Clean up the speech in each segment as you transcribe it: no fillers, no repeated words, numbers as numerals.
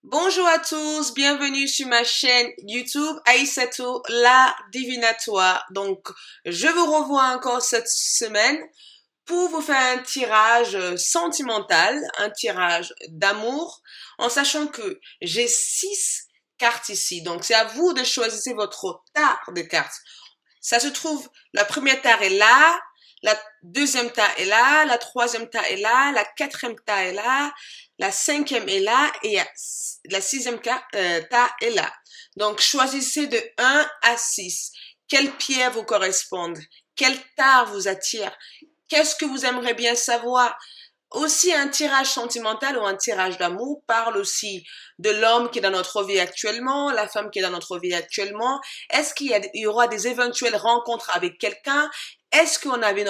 Bonjour à tous, bienvenue sur ma chaîne YouTube Aïssatou la divinatoire. Donc, je vous revois encore cette semaine pour vous faire un tirage sentimental, un tirage d'amour, en sachant que j'ai 6 cartes ici. Donc, c'est à vous de choisir votre tas de cartes. Ça se trouve, la première tare est là, la deuxième tare est là, la troisième tare est là, la quatrième tare est là, la cinquième est là et la sixième tare est là. Donc, choisissez de 1 à 6. Quelles pierres vous correspondent? Quelle tare vous attire? Qu'est-ce que vous aimeriez bien savoir? Aussi, un tirage sentimental ou un tirage d'amour parle aussi de l'homme qui est dans notre vie actuellement, la femme qui est dans notre vie actuellement. Est-ce qu'il y aura des éventuelles rencontres avec quelqu'un? Est-ce qu'on avait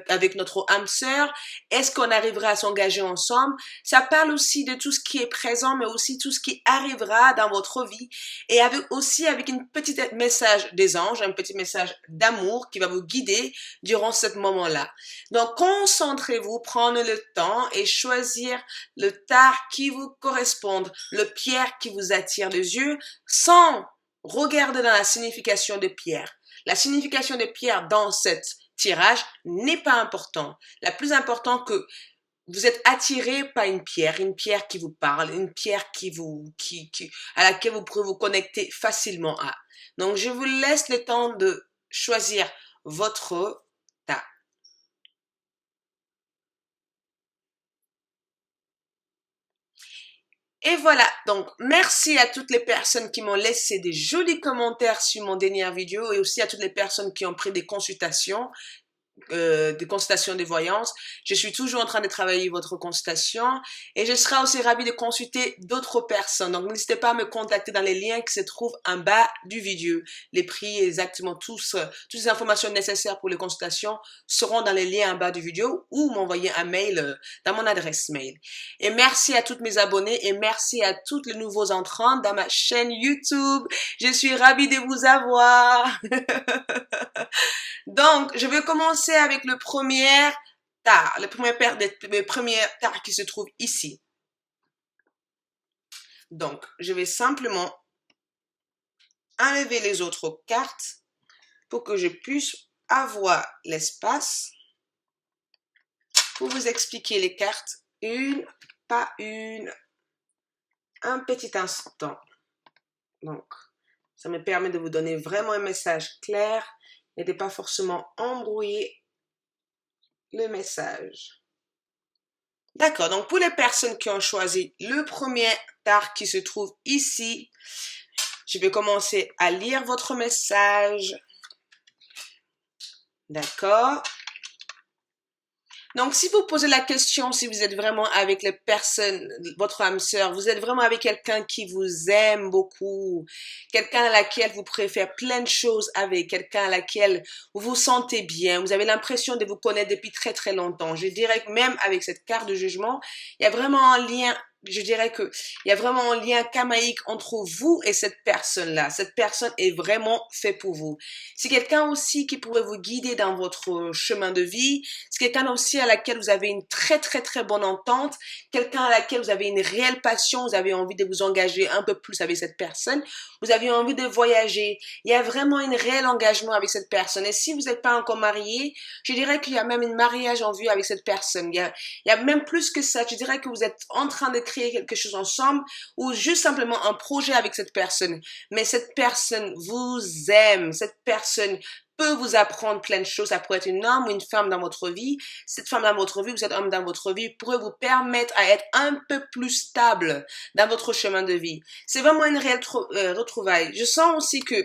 avec notre âme sœur? Est-ce qu'on arrivera à s'engager ensemble? Ça parle aussi de tout ce qui est présent, mais aussi tout ce qui arrivera dans votre vie. Et avec une petite message des anges, un petit message d'amour qui va vous guider durant ce moment-là. Donc, concentrez-vous, prenez le temps et choisir le tare qui vous correspond, le pierre qui vous attire les yeux, sans regarder dans la signification de pierre. La signification de pierre dans cet tirage n'est pas important. La plus importante que vous êtes attiré par une pierre qui vous parle, une pierre à laquelle vous pouvez vous connecter facilement à. Donc, je vous laisse le temps de choisir votre tare. Et voilà, donc merci à toutes les personnes qui m'ont laissé des jolis commentaires sur mon dernière vidéo et aussi à toutes les personnes qui ont pris des consultations de voyance. Je suis toujours en train de travailler votre consultation et je serai aussi ravie de consulter d'autres personnes. Donc, n'hésitez pas à me contacter dans les liens qui se trouvent en bas du vidéo. Les prix, exactement toutes les informations nécessaires pour les consultations seront dans les liens en bas du vidéo ou m'envoyer un mail dans mon adresse mail. Et merci à toutes mes abonnés et merci à tous les nouveaux entrants dans ma chaîne YouTube. Je suis ravie de vous avoir. Donc, je vais commencer avec le premier tare, le premier tare qui se trouve ici. Donc, je vais simplement enlever les autres cartes pour que je puisse avoir l'espace pour vous expliquer les cartes une par une, un petit instant. Donc, ça me permet de vous donner vraiment un message clair et de pas forcément embrouiller le message. D'accord, donc pour les personnes qui ont choisi le premier tare qui se trouve ici, je vais commencer à lire votre message. D'accord. Donc, si vous posez la question, si vous êtes vraiment avec les personnes, votre âme sœur, vous êtes vraiment avec quelqu'un qui vous aime beaucoup, quelqu'un à laquelle vous pouvez faire plein de choses avec, quelqu'un à laquelle vous vous sentez bien, vous avez l'impression de vous connaître depuis très très longtemps. Je dirais que même avec cette carte de jugement, il y a vraiment un lien. Je dirais que il y a vraiment un lien karmaïque entre vous et cette personne-là. Cette personne est vraiment fait pour vous. C'est quelqu'un aussi qui pourrait vous guider dans votre chemin de vie. C'est quelqu'un aussi à laquelle vous avez une très très très bonne entente. Quelqu'un à laquelle vous avez une réelle passion. Vous avez envie de vous engager un peu plus avec cette personne. Vous avez envie de voyager. Il y a vraiment un réel engagement avec cette personne. Et si vous n'êtes pas encore marié, je dirais qu'il y a même un mariage en vue avec cette personne. Il y a même plus que ça. Je dirais que vous êtes en train de créer quelque chose ensemble ou juste simplement un projet avec cette personne. Mais cette personne vous aime. Cette personne peut vous apprendre plein de choses. Ça pourrait être une homme ou une femme dans votre vie. Cette femme dans votre vie ou cet homme dans votre vie pourrait vous permettre à être un peu plus stable dans votre chemin de vie. C'est vraiment une réelle retrouvaille. Je sens aussi que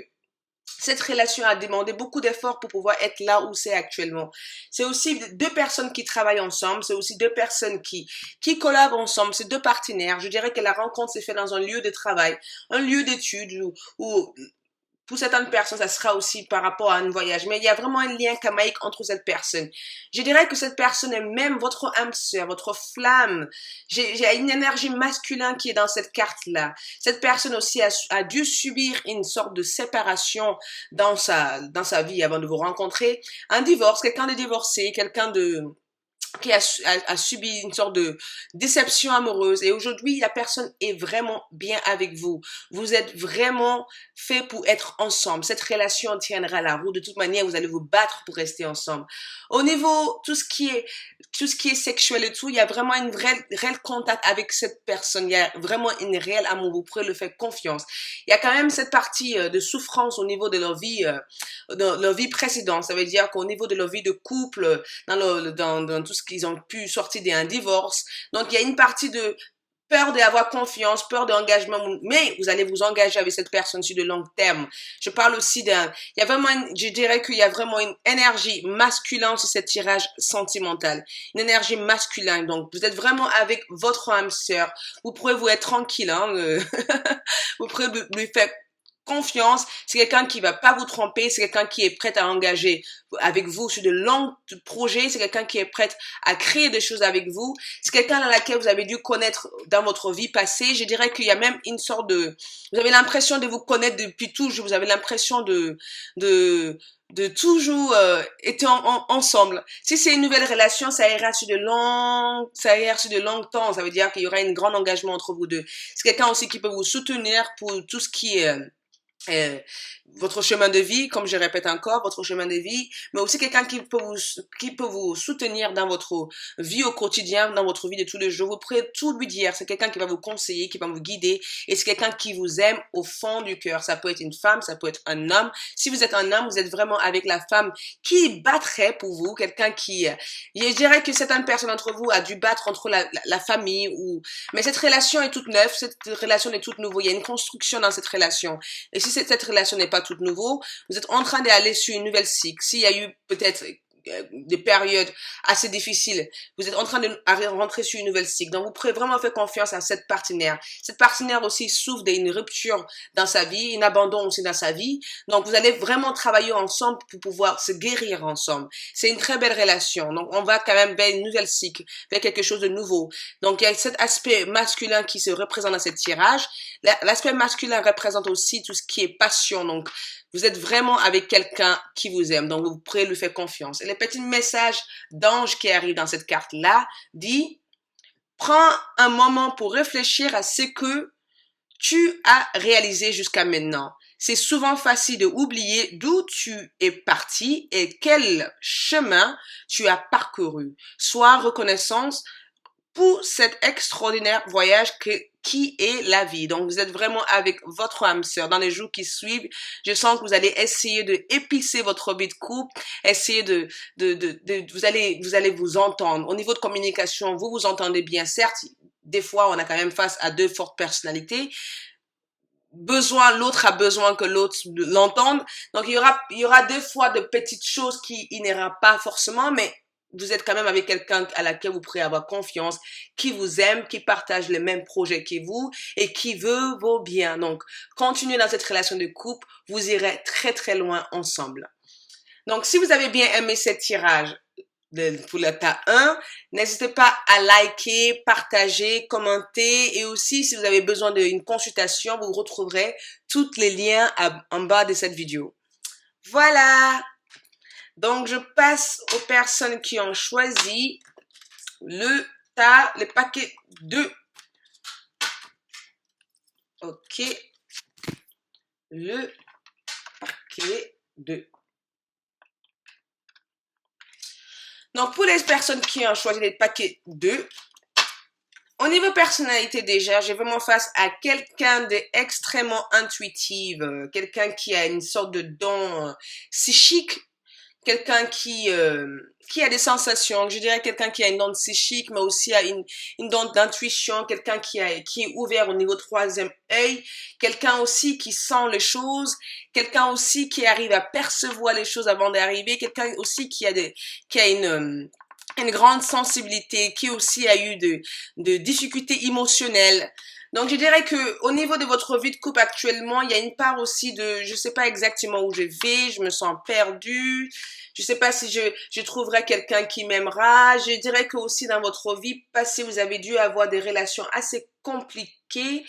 cette relation a demandé beaucoup d'efforts pour pouvoir être là où c'est actuellement. C'est aussi deux personnes qui travaillent ensemble, c'est aussi deux personnes qui collaborent ensemble, c'est deux partenaires. Je dirais que la rencontre s'est faite dans un lieu de travail, un lieu d'études où pour certaines personnes, ça sera aussi par rapport à un voyage. Mais il y a vraiment un lien karmaïque entre cette personne. Je dirais que cette personne est même votre âme sœur, votre flamme. J'ai une énergie masculine qui est dans cette carte-là. Cette personne aussi a dû subir une sorte de séparation dans sa vie avant de vous rencontrer. Un divorce, quelqu'un de divorcé, quelqu'un qui a subi une sorte de déception amoureuse et aujourd'hui la personne est vraiment bien avec vous. Vous êtes vraiment fait pour être ensemble. Cette relation tiendra la route. De toute manière, vous allez vous battre pour rester ensemble. Au niveau tout ce qui est sexuel et tout, il y a vraiment une réelle contact avec cette personne. Il y a vraiment une réelle amour. Vous pourrez le faire confiance. Il y a quand même cette partie de souffrance au niveau de leur vie précédente. Ça veut dire qu'au niveau de leur vie de couple, dans tout ce qu'ils ont pu sortir d'un divorce. Donc, il y a une partie de peur d'avoir confiance, peur d'engagement, mais vous allez vous engager avec cette personne sur de long terme. Je parle aussi il y a vraiment je dirais qu'il y a vraiment une énergie masculine sur ce tirage sentimental. Une énergie masculine. Donc, vous êtes vraiment avec votre âme sœur. Vous pourrez vous être tranquille, hein, vous pourrez lui faire confiance, c'est quelqu'un qui va pas vous tromper, c'est quelqu'un qui est prêt à engager avec vous sur de longs projets, c'est quelqu'un qui est prêt à créer des choses avec vous, c'est quelqu'un à laquelle vous avez dû connaître dans votre vie passée. Je dirais qu'il y a même une sorte vous avez l'impression de vous connaître depuis toujours, vous avez l'impression de toujours être ensemble. Si c'est une nouvelle relation, ça ira sur de longs temps. Ça veut dire qu'il y aura un grand engagement entre vous deux. C'est quelqu'un aussi qui peut vous soutenir pour tout ce qui est votre chemin de vie, comme je répète encore, votre chemin de vie, mais aussi quelqu'un qui peut vous soutenir dans votre vie au quotidien, dans votre vie de tous les jours. Vous pourrez tout lui dire. C'est quelqu'un qui va vous conseiller, qui va vous guider, et c'est quelqu'un qui vous aime au fond du cœur. Ça peut être une femme, ça peut être un homme. Si vous êtes un homme, vous êtes vraiment avec la femme qui battrait pour vous, quelqu'un qui, je dirais que certaines personnes d'entre vous a dû battre entre la famille mais cette relation est toute neuve, cette relation est toute nouvelle. Il y a une construction dans cette relation. Et si cette relation n'est pas toute nouveau, vous êtes en train d'aller sur une nouvelle cycle. S'il y a eu peut-être des périodes assez difficiles, vous êtes en train de rentrer sur une nouvelle cycle. Donc, vous pourrez vraiment faire confiance à cette partenaire. Cette partenaire aussi souffre d'une rupture dans sa vie, un abandon aussi dans sa vie. Donc, vous allez vraiment travailler ensemble pour pouvoir se guérir ensemble. C'est une très belle relation. Donc, on va quand même vers une nouvelle cycle, vers quelque chose de nouveau. Donc, il y a cet aspect masculin qui se représente dans ce tirage. L'aspect masculin représente aussi tout ce qui est passion. Donc, vous êtes vraiment avec quelqu'un qui vous aime, donc vous pourrez lui faire confiance. Et le petit message d'ange qui arrive dans cette carte-là dit, prends un moment pour réfléchir à ce que tu as réalisé jusqu'à maintenant. C'est souvent facile de oublier d'où tu es parti et quel chemin tu as parcouru. Sois reconnaissance pour cet extraordinaire voyage qui est la vie. Donc, vous êtes vraiment avec votre âme sœur. Dans les jours qui suivent, je sens que vous allez essayer de épicer votre vie de couple, essayer vous allez vous entendre. Au niveau de communication, vous vous entendez bien. Certes, des fois, on a quand même face à deux fortes personnalités. L'autre a besoin que l'autre l'entende. Donc, il y aura des fois de petites choses qui n'ira pas forcément, mais vous êtes quand même avec quelqu'un à laquelle vous pourrez avoir confiance, qui vous aime, qui partage les mêmes projets que vous et qui veut vos biens. Donc, continuez dans cette relation de couple, vous irez très très loin ensemble. Donc, si vous avez bien aimé ce tirage pour le tas 1, n'hésitez pas à liker, partager, commenter et aussi si vous avez besoin d'une consultation, vous retrouverez tous les liens en bas de cette vidéo. Voilà! Donc, je passe aux personnes qui ont choisi le paquet 2. OK. Le paquet 2. Donc, pour les personnes qui ont choisi le paquet 2, au niveau personnalité déjà, j'ai vraiment face à quelqu'un d'extrêmement intuitif, quelqu'un qui a une sorte de don psychique, quelqu'un qui a des sensations, je dirais quelqu'un qui a une onde psychique, mais aussi a une onde d'intuition, quelqu'un qui est ouvert au niveau troisième œil, quelqu'un aussi qui sent les choses, quelqu'un aussi qui arrive à percevoir les choses avant d'arriver, quelqu'un aussi qui a une grande sensibilité, qui aussi a eu de difficultés émotionnelles. Donc, je dirais que au niveau de votre vie de couple actuellement, il y a une part aussi je sais pas exactement où je vais, je me sens perdue, je sais pas si je trouverai quelqu'un qui m'aimera. Je dirais que aussi dans votre vie passée, vous avez dû avoir des relations assez compliquées.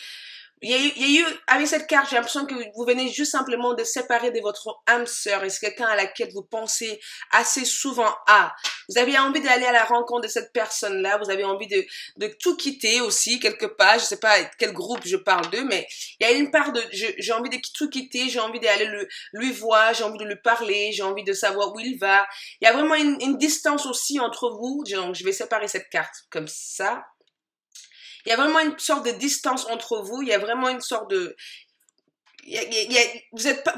Il y a eu, avec cette carte, j'ai l'impression que vous venez juste simplement de séparer de votre âme sœur et c'est quelqu'un à laquelle vous pensez assez souvent à. Vous avez envie d'aller à la rencontre de cette personne-là. Vous avez envie de tout quitter aussi, quelque part. Je sais pas quel groupe je parle d'eux, mais il y a une part de, j'ai envie de tout quitter. J'ai envie d'aller lui voir. J'ai envie de lui parler. J'ai envie de savoir où il va. Il y a vraiment une distance aussi entre vous. Donc, je vais séparer cette carte comme ça. Il y a vraiment une sorte de distance entre vous. Il y a vraiment une sorte de,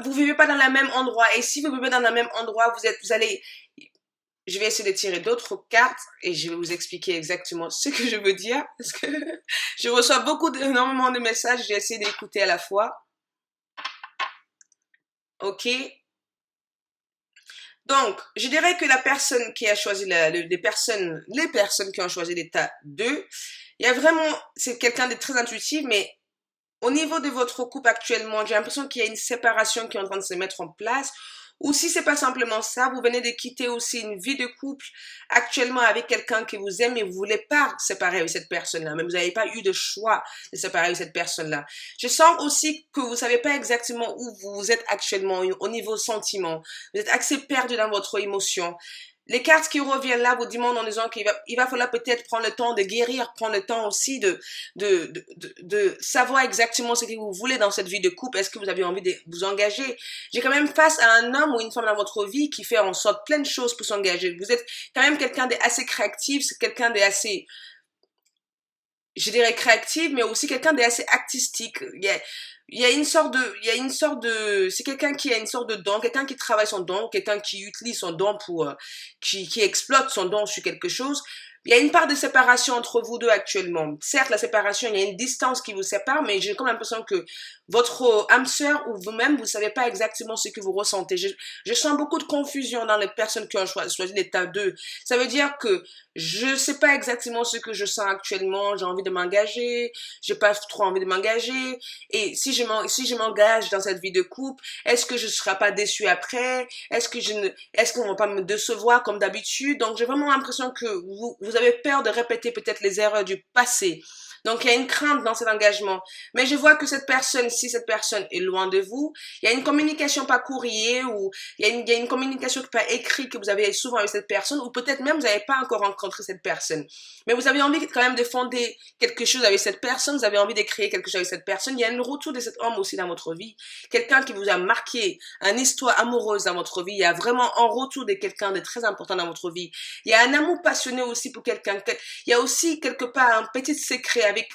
vous vivez pas dans le même endroit. Et si vous vivez dans le même endroit, vous allez, je vais essayer de tirer d'autres cartes et je vais vous expliquer exactement ce que je veux dire parce que je reçois énormément de messages. J'ai essayé d'écouter à la fois. Ok. Donc, je dirais que la personne qui a choisi les personnes qui ont choisi l'état 2, il y a vraiment, c'est quelqu'un de très intuitif, mais au niveau de votre couple actuellement, j'ai l'impression qu'il y a une séparation qui est en train de se mettre en place. Ou si c'est pas simplement ça, vous venez de quitter aussi une vie de couple actuellement avec quelqu'un qui vous aime et vous voulez pas séparer avec cette personne-là. Mais vous n'avez pas eu de choix de séparer avec cette personne-là. Je sens aussi que vous savez pas exactement où vous êtes actuellement au niveau sentiment. Vous êtes assez perdu dans votre émotion. Les cartes qui reviennent là vous demandent en disant il va falloir peut-être prendre le temps de guérir, prendre le temps aussi de savoir exactement ce que vous voulez dans cette vie de couple. Est-ce que vous avez envie de vous engager? J'ai quand même face à un homme ou une femme dans votre vie qui fait en sorte plein de choses pour s'engager. Vous êtes quand même quelqu'un d'assez créatif, c'est quelqu'un d'assez, je dirais créatif, mais aussi quelqu'un d'assez artistique. Il y a une sorte de, c'est quelqu'un qui a une sorte de don, quelqu'un qui travaille son don, quelqu'un qui utilise son don pour, qui exploite son don sur quelque chose. Il y a une part de séparation entre vous deux actuellement. Certes, la séparation, il y a une distance qui vous sépare, mais j'ai comme l'impression que votre âme sœur ou vous-même, vous savez pas exactement ce que vous ressentez. Je sens beaucoup de confusion dans les personnes qui ont choisi l'état 2. Ça veut dire que je sais pas exactement ce que je sens actuellement. J'ai envie de m'engager. J'ai pas trop envie de m'engager. Et si je m'engage dans cette vie de couple, est-ce que je serai pas déçue après? Est-ce qu'on va pas me décevoir comme d'habitude? Donc, j'ai vraiment l'impression que vous avez peur de répéter peut-être les erreurs du passé. Donc, il y a une crainte dans cet engagement. Mais je vois que cette personne, si cette personne est loin de vous, il y a une communication par courrier ou il y a une communication par écrit que vous avez souvent avec cette personne ou peut-être même vous n'avez pas encore rencontré cette personne. Mais vous avez envie quand même de fonder quelque chose avec cette personne, vous avez envie de créer quelque chose avec cette personne. Il y a un retour de cet homme aussi dans votre vie. Quelqu'un qui vous a marqué, une histoire amoureuse dans votre vie. Il y a vraiment un retour de quelqu'un de très important dans votre vie. Il y a un amour passionné aussi pour quelqu'un. Il y a aussi quelque part un petit secret avec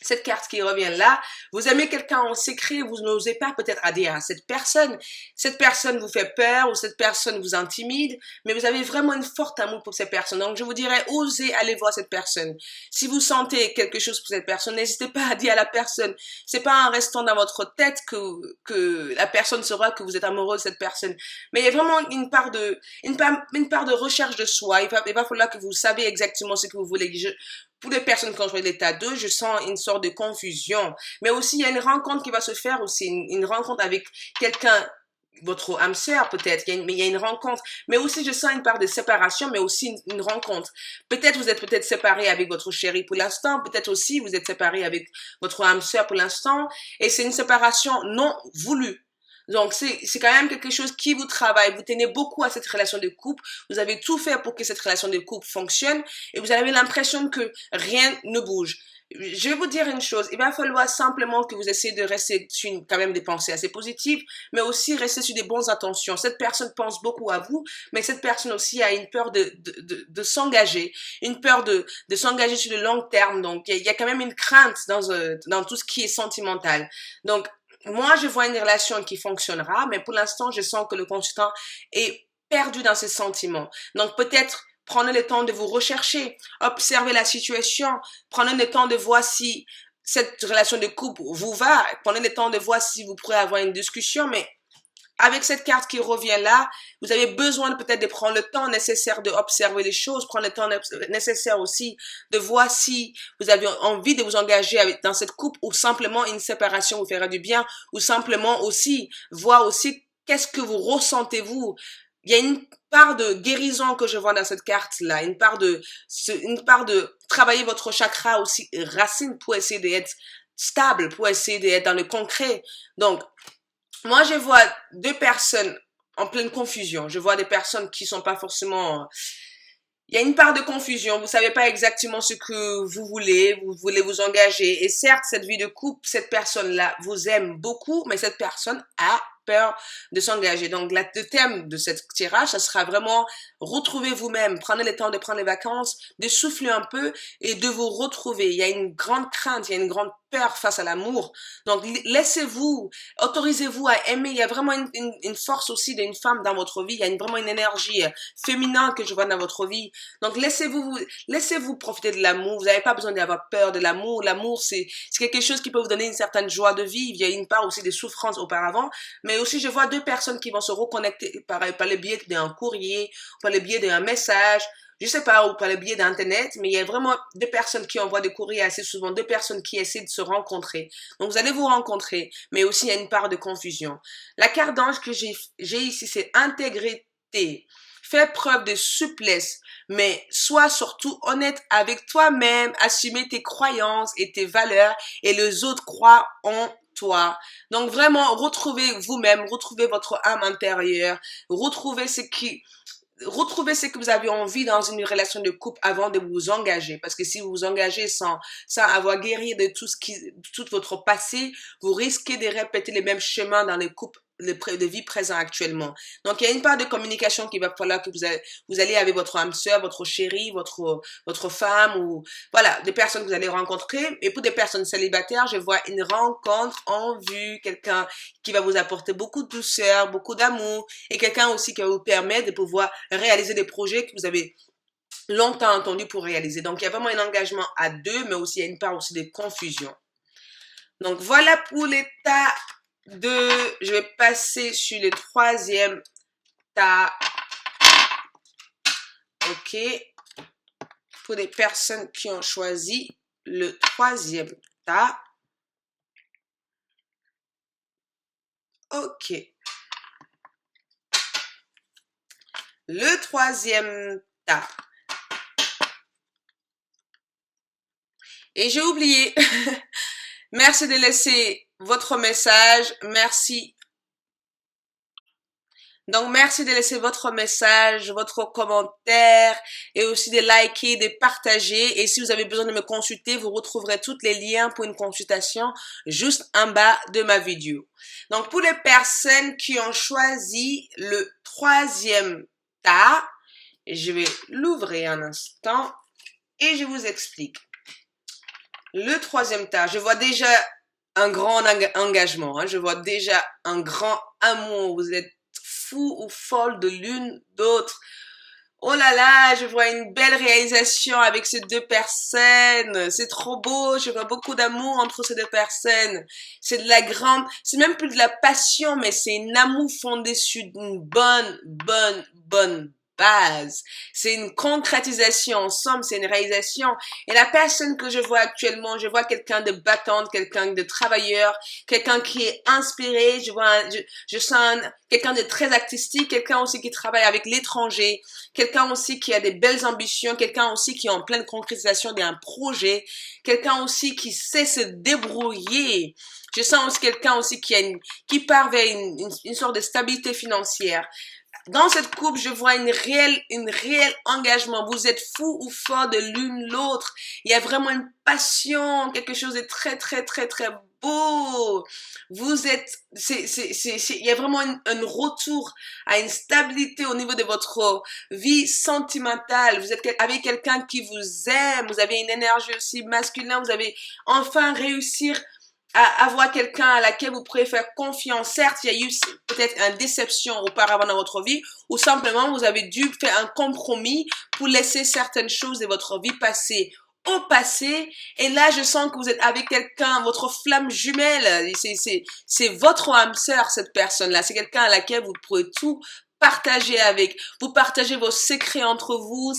cette carte qui revient là. Vous aimez quelqu'un en secret, vous n'osez pas peut-être à dire à cette personne. Cette personne vous fait peur ou cette personne vous intimide, mais vous avez vraiment une forte amour pour cette personne. Donc je vous dirais, osez aller voir cette personne. Si vous sentez quelque chose pour cette personne, n'hésitez pas à dire à la personne. C'est pas en restant dans votre tête que la personne saura que vous êtes amoureux de cette personne. Mais il y a vraiment une part de recherche de soi. Il va falloir que vous savez exactement ce que vous voulez. Pour les personnes qui ont joué l'état 2, je sens une sorte de confusion. Mais aussi, il y a une rencontre qui va se faire aussi, une rencontre avec quelqu'un, votre âme sœur peut-être, mais il y a une rencontre. Mais aussi, je sens une part de séparation, mais aussi une rencontre. Peut-être vous êtes peut-être séparé avec votre chéri pour l'instant, peut-être aussi vous êtes séparé avec votre âme sœur pour l'instant, et c'est une séparation non voulue. Donc, c'est quand même quelque chose qui vous travaille. Vous tenez beaucoup à cette relation de couple. Vous avez tout fait pour que cette relation de couple fonctionne et vous avez l'impression que rien ne bouge. Je vais vous dire une chose. Il va falloir simplement que vous essayez de rester sur quand même des pensées assez positives, mais aussi rester sur des bonnes intentions. Cette personne pense beaucoup à vous, mais cette personne aussi a une peur de s'engager, une peur de s'engager sur le long terme. Donc, il y a quand même une crainte dans tout ce qui est sentimental. Donc, moi, je vois une relation qui fonctionnera, mais pour l'instant, je sens que le consultant est perdu dans ses sentiments. Donc, peut-être prenez le temps de vous rechercher, observez la situation, prenez le temps de voir si cette relation de couple vous va, prenez le temps de voir si vous pourrez avoir une discussion, mais avec cette carte qui revient là, vous avez besoin peut-être de prendre le temps nécessaire d'observer les choses, prendre le temps nécessaire aussi de voir si vous avez envie de vous engager dans cette couple ou simplement une séparation vous fera du bien ou simplement aussi voir aussi qu'est-ce que vous ressentez vous. Il y a une part de guérison que je vois dans cette carte-là, une part de travailler votre chakra aussi racine pour essayer d'être stable, pour essayer d'être dans le concret. Donc, moi, je vois deux personnes en pleine confusion. Je vois des personnes qui sont pas forcément Il y a une part de confusion. Vous savez pas exactement ce que vous voulez. Vous voulez vous engager. Et certes, cette vie de couple, cette personne-là vous aime beaucoup, mais cette personne a peur de s'engager. Donc, le thème de cette tirage, ça sera vraiment retrouver vous-même. Prenez le temps de prendre les vacances, de souffler un peu et de vous retrouver. Il y a une grande crainte, il y a une grande peur face à l'amour. Donc, laissez-vous, autorisez-vous à aimer. Il y a vraiment une force aussi d'une femme dans votre vie. Il y a vraiment une énergie féminine que je vois dans votre vie. Donc, laissez-vous profiter de l'amour. Vous n'avez pas besoin d'avoir peur de l'amour. L'amour, c'est quelque chose qui peut vous donner une certaine joie de vivre. Il y a une part aussi de souffrance auparavant. Mais aussi, je vois deux personnes qui vont se reconnecter par le biais d'un courrier, par le biais d'un message, je sais pas, ou par le biais d'Internet, mais il y a vraiment deux personnes qui envoient des courriers assez souvent, deux personnes qui essaient de se rencontrer. Donc, vous allez vous rencontrer, mais aussi il y a une part de confusion. La carte d'ange que j'ai ici, c'est intégrité. Fais preuve de souplesse, mais sois surtout honnête avec toi-même, assumer tes croyances et tes valeurs, et les autres croient en toi. Donc vraiment, retrouvez vous-même, retrouvez votre âme intérieure, retrouvez ce que vous avez envie dans une relation de couple avant de vous engager. Parce que si vous vous engagez sans avoir guéri de tout votre passé, vous risquez de répéter les mêmes chemins dans les couples de vie présent actuellement. Donc, il y a une part de communication qu'il va falloir que vous allez avec votre âme sœur, votre chérie, votre femme ou, voilà, des personnes que vous allez rencontrer. Et pour des personnes célibataires, je vois une rencontre en vue, quelqu'un qui va vous apporter beaucoup de douceur, beaucoup d'amour et quelqu'un aussi qui va vous permettre de pouvoir réaliser des projets que vous avez longtemps entendus pour réaliser. Donc, il y a vraiment un engagement à deux, mais aussi il y a une part aussi de confusion. Donc, voilà pour l'état de... Je vais passer sur le troisième tas. OK. Pour les personnes qui ont choisi le troisième tas. OK. Le troisième tas. Et j'ai oublié. Merci de laisser votre message. Merci. Donc, merci de laisser votre message, votre commentaire et aussi de liker, de partager. Et si vous avez besoin de me consulter, vous retrouverez tous les liens pour une consultation juste en bas de ma vidéo. Donc, pour les personnes qui ont choisi le troisième tas, je vais l'ouvrir un instant et je vous explique. Le troisième tas, je vois déjà un grand engagement, hein, je vois déjà un grand amour. Vous êtes fou ou folle de l'une d'autre. Oh là là, je vois une belle réalisation avec ces deux personnes. C'est trop beau, je vois beaucoup d'amour entre ces deux personnes. C'est de la grande, c'est même plus de la passion, mais c'est un amour fondé sur une bonne base. C'est une concrétisation ensemble, c'est une réalisation. Et la personne que je vois actuellement, je vois quelqu'un de battante, quelqu'un de travailleur, quelqu'un qui est inspiré, je sens quelqu'un de très artistique, quelqu'un aussi qui travaille avec l'étranger, quelqu'un aussi qui a des belles ambitions, quelqu'un aussi qui est en pleine concrétisation d'un projet, quelqu'un aussi qui sait se débrouiller. Je sens aussi quelqu'un aussi qui part vers une sorte de stabilité financière. Dans cette couple, je vois une réelle engagement. Vous êtes fou ou fort de l'une l'autre. Il y a vraiment une passion, quelque chose de très beau. Il y a vraiment un retour à une stabilité au niveau de votre vie sentimentale. Vous êtes avec quelqu'un qui vous aime. Vous avez une énergie aussi masculine. Vous avez enfin réussi à avoir quelqu'un à laquelle vous pouvez faire confiance. Certes, il y a eu peut-être une déception auparavant dans votre vie ou simplement vous avez dû faire un compromis pour laisser certaines choses de votre vie passer au passé. Et là, je sens que vous êtes avec quelqu'un, votre flamme jumelle. C'est votre âme sœur, cette personne-là. C'est quelqu'un à laquelle vous pouvez tout partager avec. Vous partagez vos secrets entre vous.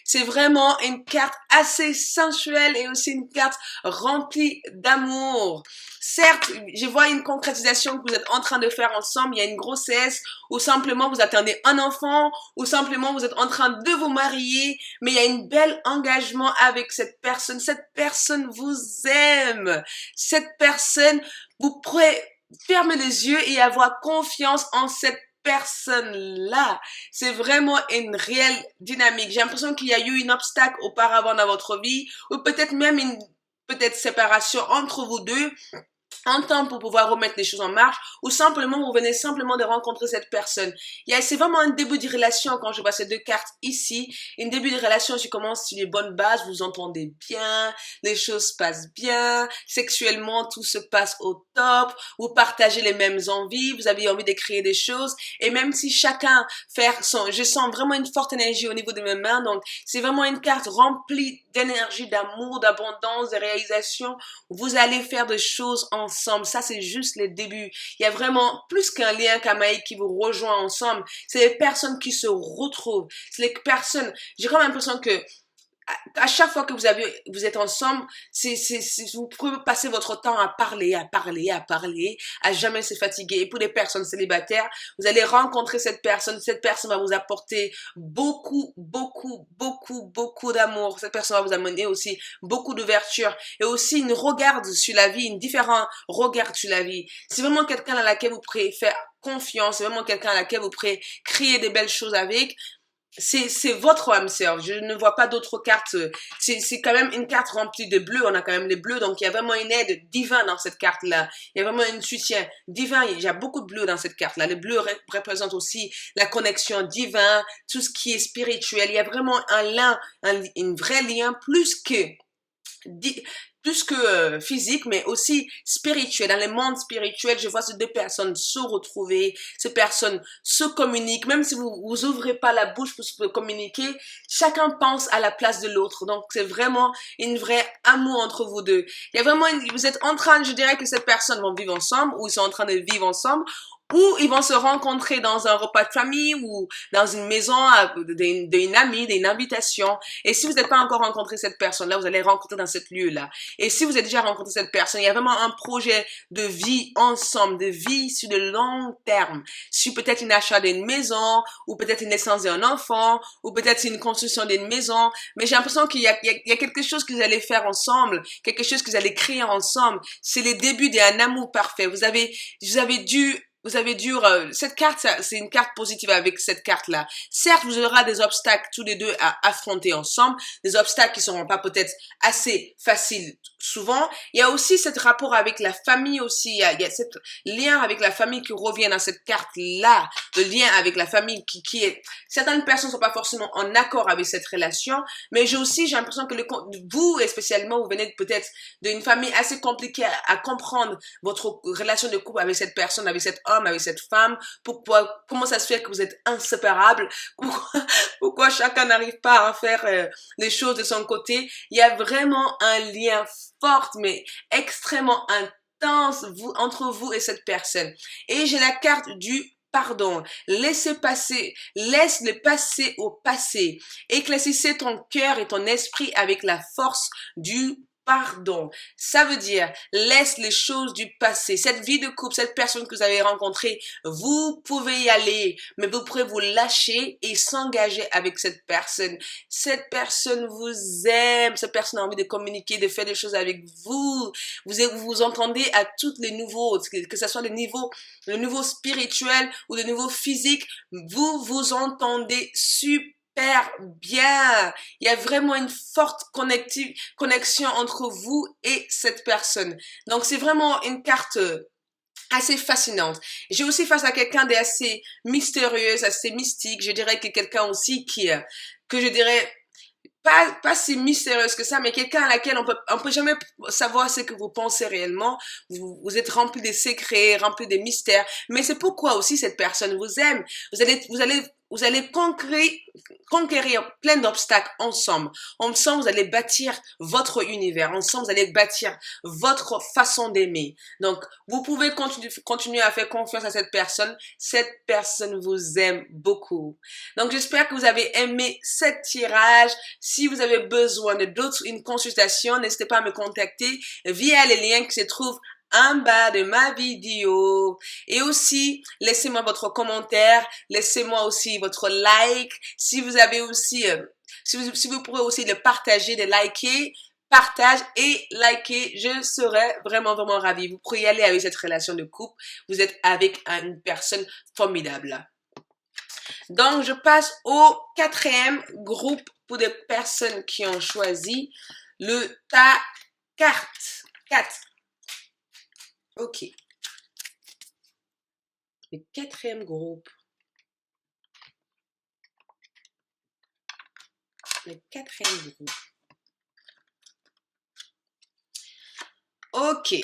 C'est vraiment une carte assez sensuelle et aussi une carte remplie d'amour. Certes, je vois une concrétisation que vous êtes en train de faire ensemble. Il y a une grossesse ou simplement vous attendez un enfant ou simplement vous êtes en train de vous marier. Mais il y a un bel engagement avec cette personne. Cette personne vous aime. Cette personne, vous pourrez fermer les yeux et avoir confiance en cette personne-là, c'est vraiment une réelle dynamique. J'ai l'impression qu'il y a eu un obstacle auparavant dans votre vie, ou peut-être même une peut-être séparation entre vous deux, un temps pour pouvoir remettre les choses en marche, ou simplement vous venez simplement de rencontrer cette personne. C'est vraiment un début de relation quand je vois ces deux cartes ici. Un début de relation qui commence sur les bonnes bases, vous entendez bien, les choses se passent bien, sexuellement tout se passe au top, vous partagez les mêmes envies, vous avez envie de créer des choses, et même si chacun je sens vraiment une forte énergie au niveau de mes mains, donc c'est vraiment une carte remplie d'énergie, d'amour, d'abondance, de réalisation. Vous allez faire des choses ensemble. Ça, c'est juste le début. Il y a vraiment plus qu'un lien karmique qui vous rejoint ensemble. C'est les personnes qui se retrouvent. C'est les personnes, j'ai quand même l'impression que à chaque fois que vous êtes ensemble, vous pouvez passer votre temps à parler, à jamais se fatiguer. Et pour les personnes célibataires, vous allez rencontrer cette personne va vous apporter beaucoup, beaucoup, beaucoup, beaucoup d'amour. Cette personne va vous amener aussi beaucoup d'ouverture et aussi une regarde sur la vie, une différent regard sur la vie. C'est vraiment quelqu'un à laquelle vous pourrez faire confiance, c'est vraiment quelqu'un à laquelle vous pourrez créer des belles choses avec. C'est votre âme sœur. Je ne vois pas d'autres cartes. C'est quand même une carte remplie de bleu. On a quand même les bleus. Donc, il y a vraiment une aide divine dans cette carte-là. Il y a vraiment un soutien divin. Il y a beaucoup de bleu dans cette carte-là. Le bleu représente aussi la connexion divine, tout ce qui est spirituel. Il y a vraiment un lien, un vrai lien plus que physique, mais aussi spirituel. Dans le monde spirituel, je vois ces deux personnes se retrouver, ces personnes se communiquent, même si vous ouvrez pas la bouche pour se communiquer, chacun pense à la place de l'autre. Donc, c'est vraiment une vraie amour entre vous deux. Il y a vraiment vous êtes en train, je dirais que ces personnes vont vivre ensemble, ou ils sont en train de vivre ensemble, ou ils vont se rencontrer dans un repas de famille ou dans une maison d'une amie, d'une invitation. Et si vous n'êtes pas encore rencontré cette personne-là, vous allez rencontrer dans cet lieu-là. Et si vous avez déjà rencontré cette personne, il y a vraiment un projet de vie ensemble, de vie sur le long terme. Sur peut-être un achat d'une maison, ou peut-être une naissance d'un enfant, ou peut-être une construction d'une maison. Mais j'ai l'impression qu'il y a quelque chose que vous allez faire ensemble, quelque chose que vous allez créer ensemble. C'est le début d'un amour parfait. Vous avez dû, cette carte, c'est une carte positive avec cette carte-là. Certes, vous aurez des obstacles tous les deux à affronter ensemble, des obstacles qui seront pas peut-être assez faciles souvent. Il y a aussi cet rapport avec la famille aussi. Il y a cet lien avec la famille qui revient dans cette carte-là. Le lien avec la famille qui est, certaines personnes sont pas forcément en accord avec cette relation, mais j'ai l'impression que vous, spécialement, vous venez peut-être d'une famille assez compliquée à comprendre votre relation de couple avec cette personne, avec cet homme, avec cette femme. Comment ça se fait que vous êtes inséparables? Pourquoi chacun n'arrive pas à faire les choses de son côté? Il y a vraiment un lien fort, mais extrêmement intense entre vous et cette personne. Et j'ai la carte du pardon. Laisse le passé au passé. Éclaircissez ton cœur et ton esprit avec la force du pardon. Ça veut dire, laisse les choses du passé. Cette vie de couple, cette personne que vous avez rencontrée, vous pouvez y aller, mais vous pourrez vous lâcher et s'engager avec cette personne. Cette personne vous aime, cette personne a envie de communiquer, de faire des choses avec vous. Vous entendez à tous les niveaux, que ce soit le niveau spirituel ou le niveau physique, vous vous entendez super bien. Il y a vraiment une forte connexion entre vous et cette personne. Donc, c'est vraiment une carte assez fascinante. J'ai aussi face à quelqu'un d'assez mystérieux, assez mystique. Je dirais que quelqu'un aussi que je dirais, pas si mystérieuse que ça, mais quelqu'un à laquelle on peut jamais savoir ce que vous pensez réellement. Vous êtes rempli de secrets, rempli de mystères. Mais c'est pourquoi aussi cette personne vous aime. Vous allez conquérir plein d'obstacles ensemble. Ensemble, vous allez bâtir votre univers. Ensemble, vous allez bâtir votre façon d'aimer. Donc, vous pouvez continuer à faire confiance à cette personne. Cette personne vous aime beaucoup. Donc, j'espère que vous avez aimé ce tirage. Si vous avez besoin une consultation, n'hésitez pas à me contacter via les liens qui se trouvent en bas de ma vidéo. Et aussi, laissez-moi votre commentaire, laissez-moi aussi votre like. Si vous avez aussi, si vous pourrez aussi le partager, le liker, partage et liker, je serai vraiment, vraiment ravie. Vous pourrez y aller avec cette relation de couple. Vous êtes avec une personne formidable. Donc, je passe au quatrième groupe pour des personnes qui ont choisi le ta carte. 4. Ok. Le quatrième groupe. Le quatrième groupe. Ok.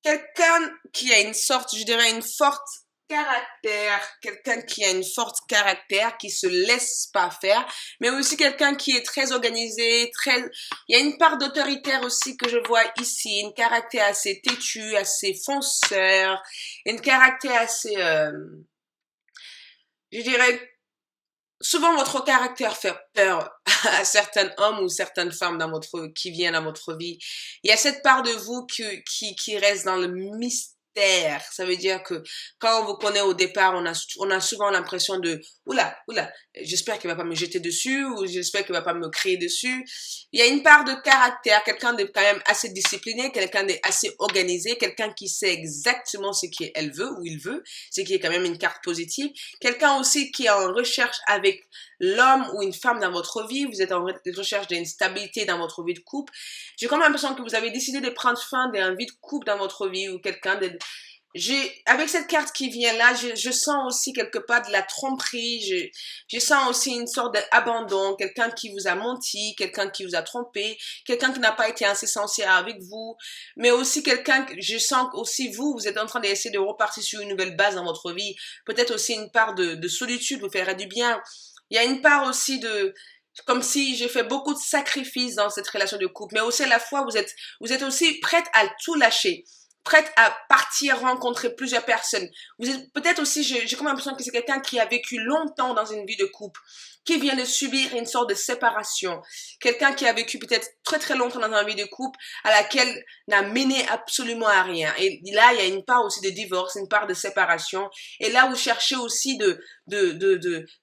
Quelqu'un qui a une sorte, je dirais, une forte caractère, quelqu'un qui a une forte caractère, qui se laisse pas faire, mais aussi quelqu'un qui est très organisé, très, il y a une part d'autoritaire aussi que je vois ici, une caractère assez têtu, assez fonceur, une caractère assez, je dirais, souvent votre caractère fait peur à certains hommes ou certaines femmes qui viennent dans votre vie. Il y a cette part de vous qui reste dans le mystère. Ça veut dire que quand on vous connaît au départ, on a souvent l'impression de, oula, j'espère qu'il va pas me jeter dessus ou j'espère qu'il va pas me crier dessus. Il y a une part de caractère, quelqu'un de quand même assez discipliné, quelqu'un de assez organisé, quelqu'un qui sait exactement ce qu'elle veut ou il veut, ce qui est quand même une carte positive. Quelqu'un aussi qui est en recherche avec l'homme ou une femme dans votre vie, vous êtes en recherche d'une stabilité dans votre vie de couple. J'ai comme l'impression que vous avez décidé de prendre fin d'un vie de couple dans votre vie ou quelqu'un de... Avec cette carte qui vient là, je sens aussi quelque part de la tromperie, je sens aussi une sorte d'abandon, quelqu'un qui vous a menti, quelqu'un qui vous a trompé, quelqu'un qui n'a pas été assez sincère avec vous, mais aussi quelqu'un, je sens aussi vous êtes en train d'essayer de repartir sur une nouvelle base dans votre vie, peut-être aussi une part de solitude vous ferait du bien. Il y a une part aussi de, comme si j'ai fait beaucoup de sacrifices dans cette relation de couple, mais aussi à la fois vous êtes aussi prête à tout lâcher, prête à partir rencontrer plusieurs personnes. Vous êtes peut-être aussi, j'ai comme l'impression que c'est quelqu'un qui a vécu longtemps dans une vie de couple, qui vient de subir une sorte de séparation. Quelqu'un qui a vécu peut-être très très longtemps dans une vie de couple à laquelle n'a mené absolument à rien. Et là, il y a une part aussi de divorce, une part de séparation. Et là, vous cherchez aussi de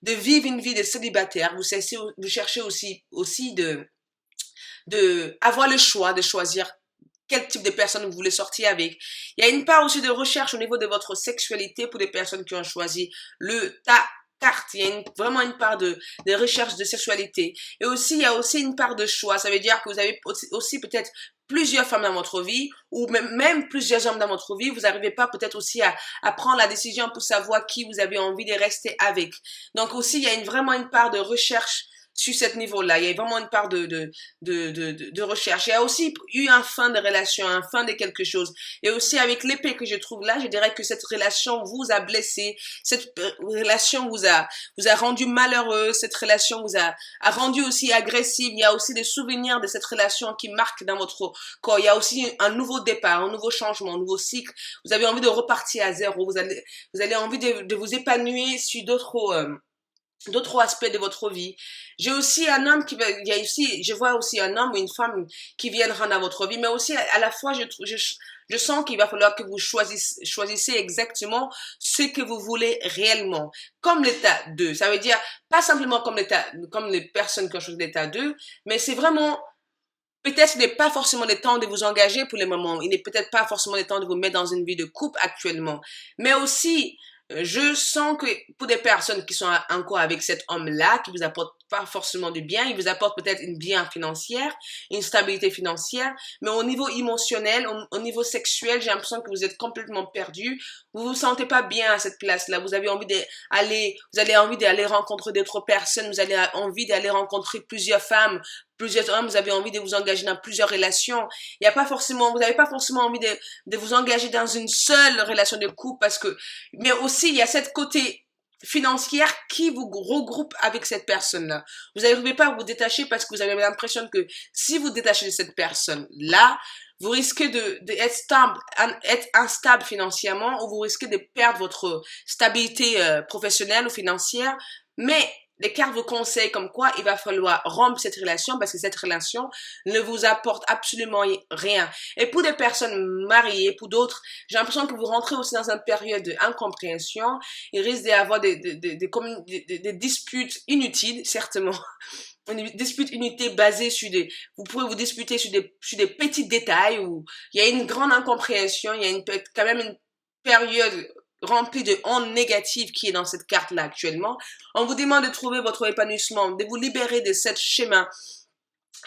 vivre une vie de célibataire. Vous cherchez aussi de avoir le choix de choisir quel type de personne vous voulez sortir avec. Il y a une part aussi de recherche au niveau de votre sexualité pour les personnes qui ont choisi ta carte. Il y a vraiment une part de recherche de sexualité. Et aussi, il y a aussi une part de choix. Ça veut dire que vous avez aussi peut-être plusieurs femmes dans votre vie ou même plusieurs hommes dans votre vie. Vous n'arrivez pas peut-être aussi à prendre la décision pour savoir qui vous avez envie de rester avec. Donc aussi, il y a vraiment une part de recherche sur ce niveau-là. Il y a vraiment une part de recherche. Il y a aussi eu un fin de relation, un fin de quelque chose. Et aussi avec l'épée que je trouve là, je dirais que cette relation vous a blessé, cette relation vous a rendu malheureux, cette relation a rendu aussi agressive. Il y a aussi des souvenirs de cette relation qui marquent dans votre corps. Il y a aussi un nouveau départ, un nouveau changement, un nouveau cycle. Vous avez envie de repartir à zéro. Vous avez envie de vous épanouir sur d'autres aspects de votre vie. J'ai aussi un homme je vois aussi un homme ou une femme qui viendra dans votre vie, mais aussi à la fois, je sens qu'il va falloir que vous choisissez exactement ce que vous voulez réellement. Comme l'état 2. Ça veut dire, pas simplement comme les personnes qui ont choisi l'état 2, mais c'est vraiment, peut-être qu'il n'est pas forcément le temps de vous engager pour le moment. Il n'est peut-être pas forcément le temps de vous mettre dans une vie de couple actuellement. Mais aussi, je sens que pour des personnes qui sont encore avec cet homme-là, qui vous apporte pas forcément du bien, il vous apporte peut-être une bien financière, une stabilité financière, mais au niveau émotionnel, au niveau sexuel, j'ai l'impression que vous êtes complètement perdu. Vous vous sentez pas bien à cette place-là. Vous avez envie d'aller rencontrer d'autres personnes, vous avez envie d'aller rencontrer plusieurs femmes, plusieurs hommes, vous avez envie de vous engager dans plusieurs relations. Vous n'avez pas forcément envie de vous engager dans une seule relation de couple mais aussi il y a cette côté financière qui vous regroupe avec cette personne-là. Vous n'arrivez pas à vous détacher parce que vous avez l'impression que si vous détachez de cette personne-là, vous risquez être instable financièrement ou vous risquez de perdre votre stabilité professionnelle ou financière. Mais les cartes vous conseillent comme quoi il va falloir rompre cette relation parce que cette relation ne vous apporte absolument rien. Et pour des personnes mariées, pour d'autres, j'ai l'impression que vous rentrez aussi dans une période d'incompréhension. Il risque d'y avoir des disputes inutiles, certainement. Une dispute inutile basée vous pouvez vous disputer sur des petits détails où il y a une grande incompréhension, il y a quand même une période rempli de ondes négatives qui est dans cette carte-là actuellement. On vous demande de trouver votre épanouissement, de vous libérer de ce schéma.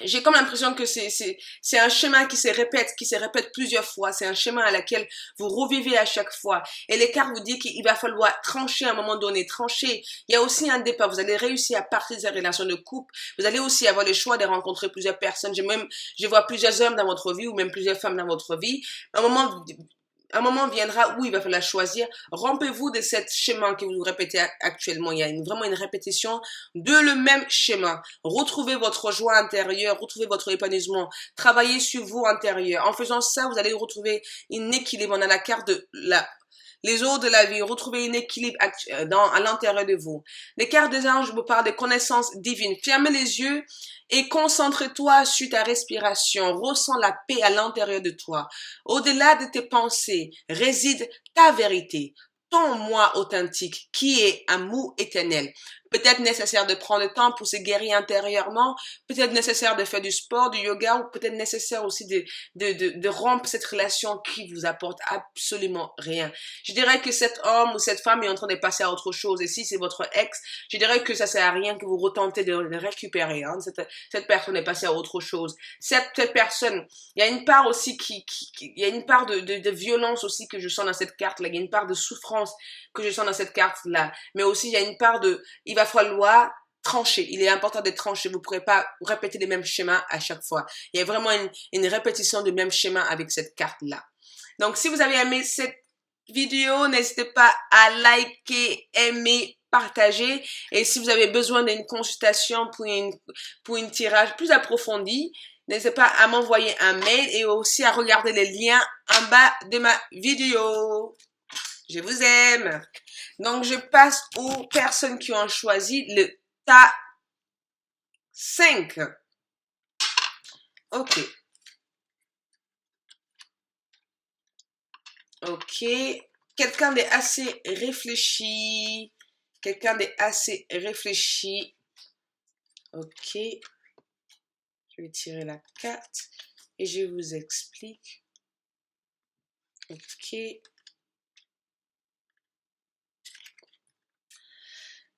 J'ai comme l'impression que c'est un schéma qui se répète plusieurs fois. C'est un schéma à laquelle vous revivez à chaque fois. Et les cartes vous disent qu'il va falloir trancher à un moment donné, trancher. Il y a aussi un départ. Vous allez réussir à partir de cette relation de couple. Vous allez aussi avoir le choix de rencontrer plusieurs personnes. Je vois plusieurs hommes dans votre vie ou même plusieurs femmes dans votre vie. Un moment viendra où il va falloir choisir. Rompez-vous de ce schéma que vous répétez actuellement. Il y a vraiment une répétition de le même schéma. Retrouvez votre joie intérieure, retrouvez votre épanouissement. Travaillez sur vous intérieur. En faisant ça, vous allez retrouver un équilibre. On a la carte de les eaux de la vie, retrouvez un équilibre à l'intérieur de vous. Les cartes des anges vous parlent de connaissances divines. Fermez les yeux et concentre-toi sur ta respiration. Ressens la paix à l'intérieur de toi. Au-delà de tes pensées réside ta vérité, ton moi authentique qui est amour éternel. Peut-être nécessaire de prendre le temps pour se guérir intérieurement, peut-être nécessaire de faire du sport, du yoga, ou peut-être nécessaire aussi de rompre cette relation qui vous apporte absolument rien. Je dirais que cet homme ou cette femme est en train de passer à autre chose. Et si c'est votre ex, je dirais que ça sert à rien que vous retentez de le récupérer. Hein. Cette personne est passée à autre chose. Cette personne, il y a une part aussi il y a une part de violence aussi que je sens dans cette carte-là. Il y a une part de souffrance que je sens dans cette carte-là. Mais aussi, il y a une part il va falloir trancher. Il est important de trancher. Vous ne pourrez pas répéter les mêmes schémas à chaque fois. Il y a vraiment une répétition du même schéma avec cette carte-là. Donc, si vous avez aimé cette vidéo, n'hésitez pas à liker, aimer, partager. Et si vous avez besoin d'une consultation pour une tirage plus approfondi, n'hésitez pas à m'envoyer un mail et aussi à regarder les liens en bas de ma vidéo. Je vous aime. Donc, je passe aux personnes qui ont choisi le tas 5. Ok. Ok. Quelqu'un d'assez réfléchi. Quelqu'un d'assez réfléchi. Ok. Je vais tirer la carte et je vous explique. Ok.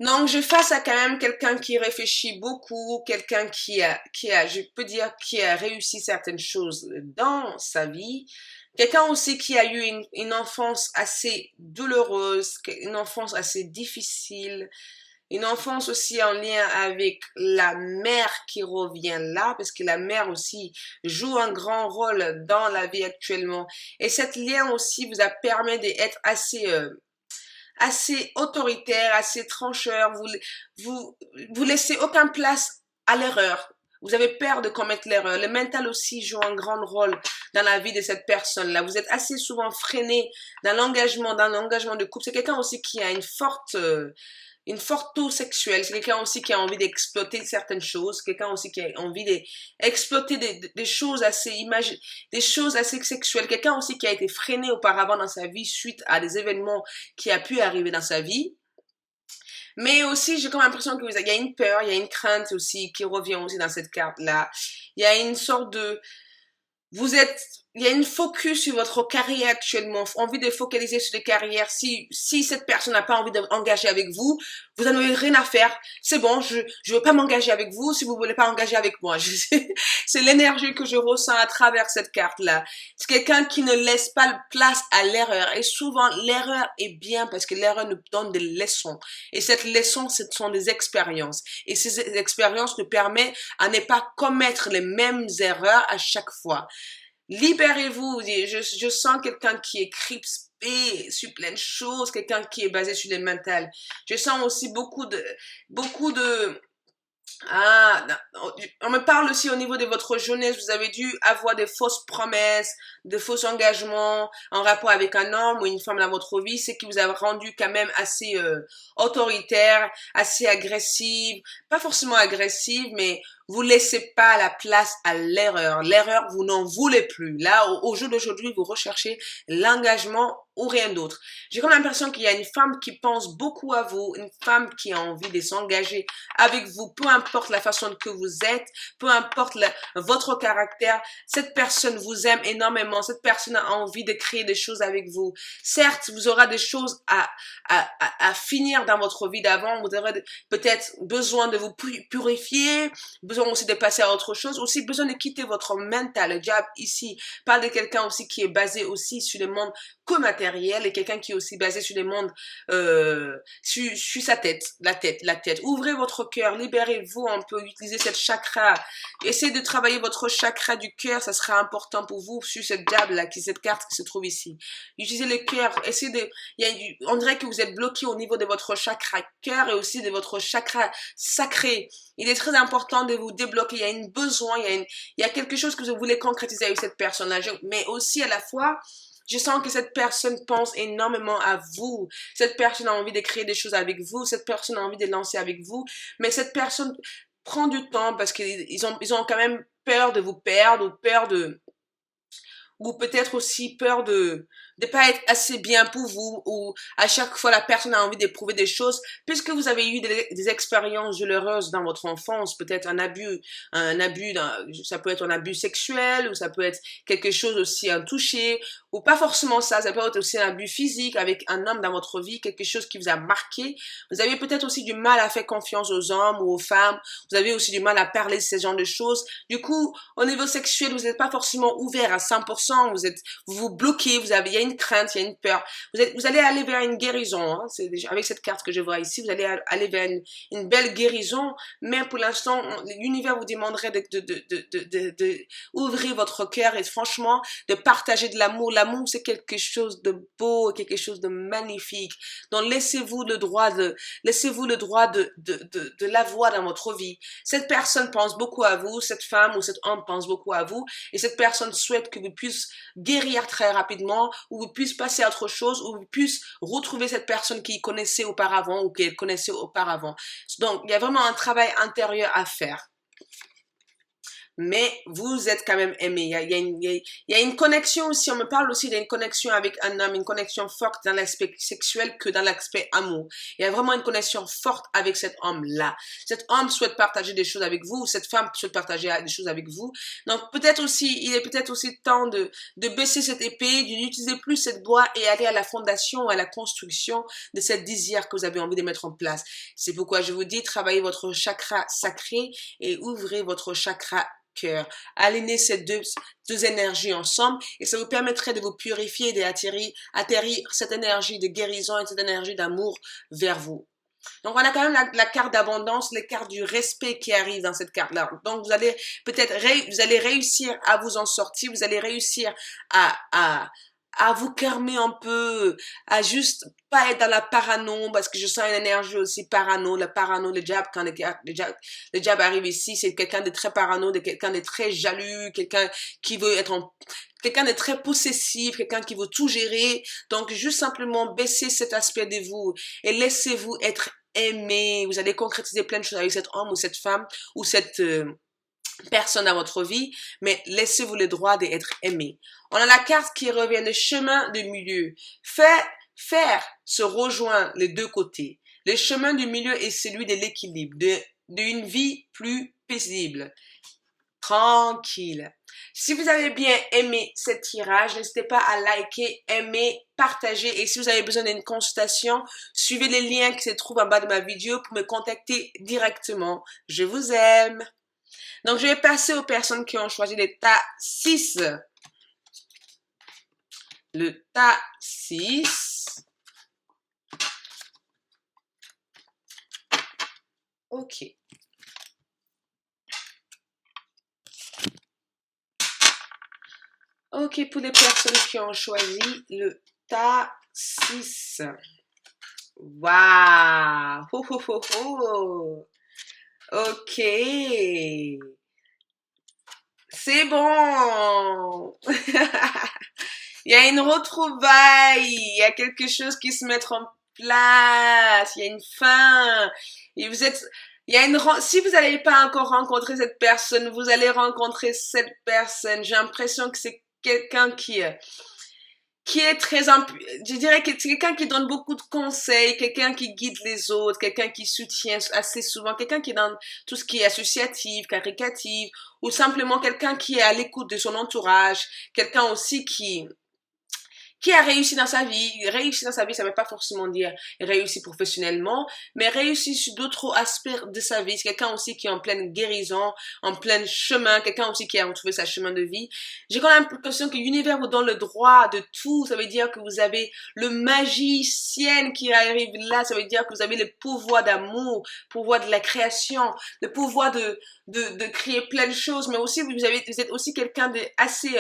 Donc, je face à quand même quelqu'un qui réfléchit beaucoup, quelqu'un qui a, je peux dire, qui a réussi certaines choses dans sa vie. Quelqu'un aussi qui a eu une enfance assez douloureuse, une enfance assez difficile, une enfance aussi en lien avec la mère qui revient là, parce que la mère aussi joue un grand rôle dans la vie actuellement. Et cet lien aussi vous a permis d'être assez autoritaire, assez trancheur, vous laissez aucune place à l'erreur. Vous avez peur de commettre l'erreur. Le mental aussi joue un grand rôle dans la vie de cette personne-là. Vous êtes assez souvent freiné dans l'engagement de couple. C'est quelqu'un aussi qui a une forte tour sexuelle. C'est quelqu'un aussi qui a envie d'exploiter certaines choses. Quelqu'un aussi qui a envie d'exploiter des choses des choses assez sexuelles. Quelqu'un aussi qui a été freiné auparavant dans sa vie suite à des événements qui a pu arriver dans sa vie. Mais aussi, j'ai comme l'impression qu'il y a une peur, il y a une crainte aussi qui revient aussi dans cette carte-là. Il y a une sorte de... il y a une focus sur votre carrière actuellement, envie de focaliser sur les carrières. Si cette personne n'a pas envie d'engager avec vous, vous n'en avez rien à faire. C'est bon, je veux pas m'engager avec vous si vous voulez pas engager avec moi. C'est l'énergie que je ressens à travers cette carte-là. C'est quelqu'un qui ne laisse pas place à l'erreur. Et souvent, l'erreur est bien parce que l'erreur nous donne des leçons. Et cette leçon, ce sont des expériences. Et ces expériences nous permettent à ne pas commettre les mêmes erreurs à chaque fois. Libérez-vous. Je sens quelqu'un qui est crispé sur plein de choses, quelqu'un qui est basé sur le mental. Je sens aussi beaucoup de on me parle aussi au niveau de votre jeunesse, vous avez dû avoir des fausses promesses, de faux engagements en rapport avec un homme ou une femme dans votre vie, c'est qui vous a rendu quand même assez autoritaire, assez agressive, pas forcément agressive, mais Vous laissez pas la place à l'erreur. L'erreur, vous n'en voulez plus. Là, au jour d'aujourd'hui, vous recherchez l'engagement ou rien d'autre. J'ai comme l'impression qu'il y a une femme qui pense beaucoup à vous, une femme qui a envie de s'engager avec vous, peu importe la façon que vous êtes, peu importe votre caractère. Cette personne vous aime énormément. Cette personne a envie de créer des choses avec vous. Certes, vous aurez des choses à finir dans votre vie d'avant. Vous aurez peut-être besoin de vous purifier, besoin aussi de passer à autre chose, aussi besoin de quitter votre mental. Le diable ici parle de quelqu'un aussi qui est basé aussi sur le monde matériel et quelqu'un qui est aussi basé sur les mondes, sur sa tête, la tête. Ouvrez votre cœur, libérez-vous un peu, utilisez cette chakra. Essayez de travailler votre chakra du cœur, ça sera important pour vous sur cette diable là, cette carte qui se trouve ici. Utilisez le cœur, essayez de, on dirait que vous êtes bloqué au niveau de votre chakra cœur et aussi de votre chakra sacré. Il est très important de vous débloquer. Il y a un besoin, il y a quelque chose que vous voulez concrétiser avec cette personne-là, mais aussi à la fois, je sens que cette personne pense énormément à vous. Cette personne a envie de créer des choses avec vous. Cette personne a envie de lancer avec vous. Mais cette personne prend du temps parce qu'ils ont quand même peur de vous perdre ou peut-être aussi peur de pas être assez bien pour vous, ou à chaque fois la personne a envie d'éprouver des choses, puisque vous avez eu des expériences douloureuses dans votre enfance, peut-être un abus, ça peut être un abus sexuel, ou ça peut être quelque chose aussi, un toucher, ou pas forcément ça peut être aussi un abus physique avec un homme dans votre vie, quelque chose qui vous a marqué. Vous avez peut-être aussi du mal à faire confiance aux hommes ou aux femmes, vous avez aussi du mal à parler de ce genre de choses. Du coup, au niveau sexuel, vous n'êtes pas forcément ouvert à 100%, vous vous bloquez, il y a une crainte, il y a une peur. Vous allez aller vers une guérison, hein. C'est déjà, avec cette carte que je vois ici, vous allez aller vers une belle guérison, mais pour l'instant, l'univers vous demanderait de ouvrir votre cœur et franchement, de partager de l'amour. L'amour, c'est quelque chose de beau, quelque chose de magnifique. Donc, laissez-vous le droit de l'avoir dans votre vie. Cette personne pense beaucoup à vous, cette femme ou cet homme pense beaucoup à vous, et cette personne souhaite que vous puissiez guérir très rapidement, ou vous puissiez passer à autre chose, ou vous puissiez retrouver cette personne qui connaissait auparavant ou qu'elle connaissait auparavant. Donc, il y a vraiment un travail intérieur à faire. Mais vous êtes quand même aimé. Il y a une connexion aussi, on me parle aussi d'une connexion avec un homme, une connexion forte dans l'aspect sexuel que dans l'aspect amour. Il y a vraiment une connexion forte avec cet homme-là. Cet homme souhaite partager des choses avec vous, cette femme souhaite partager des choses avec vous. Donc peut-être aussi, il est peut-être aussi temps de baisser cette épée, d'utiliser plus cette bois et aller à la fondation, à la construction de cette désir que vous avez envie de mettre en place. C'est pourquoi je vous dis, travaillez votre chakra sacré et ouvrez votre chakra cœur. Alignez ces deux énergies ensemble et ça vous permettrait de vous purifier et d'atterrir cette énergie de guérison et cette énergie d'amour vers vous. Donc, on a quand même la carte d'abondance, les cartes du respect qui arrivent dans cette carte-là. Donc, vous allez réussir à vous en sortir, vous allez réussir à vous calmer un peu, à juste pas être dans la parano, parce que je sens une énergie aussi parano, le diable, quand le diable arrive ici, c'est quelqu'un de très parano, de quelqu'un de très jaloux, quelqu'un qui veut quelqu'un de très possessif, quelqu'un qui veut tout gérer. Donc, juste simplement baisser cet aspect de vous et laissez-vous être aimé. Vous allez concrétiser plein de choses avec cet homme ou cette femme ou cette personne dans votre vie, mais laissez-vous le droit d'être aimé. On a la carte qui revient, le chemin du milieu. Faire se rejoint les deux côtés. Le chemin du milieu est celui de l'équilibre, d'une vie plus paisible, tranquille. Si vous avez bien aimé ce tirage, n'hésitez pas à liker, aimer, partager. Et si vous avez besoin d'une consultation, suivez les liens qui se trouvent en bas de ma vidéo pour me contacter directement. Je vous aime. Donc, je vais passer aux personnes qui ont choisi le tas 6. Le tas 6. OK. OK, pour les personnes qui ont choisi le tas 6. Waouh! Ho, ho, ho, ho. OK. C'est bon. Il y a une retrouvaille. Il y a quelque chose qui se met en place. Il y a une fin. Et Il y a si vous n'allez pas encore rencontrer cette personne, vous allez rencontrer cette personne. J'ai l'impression que c'est quelqu'un qui est je dirais que c'est quelqu'un qui donne beaucoup de conseils, quelqu'un qui guide les autres, quelqu'un qui soutient assez souvent, quelqu'un qui est dans tout ce qui est associatif, caricatif, ou simplement quelqu'un qui est à l'écoute de son entourage, quelqu'un aussi qui a réussi dans sa vie. Réussi dans sa vie, ça ne veut pas forcément dire réussi professionnellement, mais réussi sur d'autres aspects de sa vie. C'est quelqu'un aussi qui est en pleine guérison, en plein chemin, quelqu'un aussi qui a retrouvé sa chemin de vie. J'ai quand même l'impression que l'univers vous donne le droit de tout. Ça veut dire que vous avez le magicien qui arrive là. Ça veut dire que vous avez le pouvoir d'amour, le pouvoir de la création, le pouvoir de créer plein de choses, mais aussi vous êtes aussi quelqu'un de assez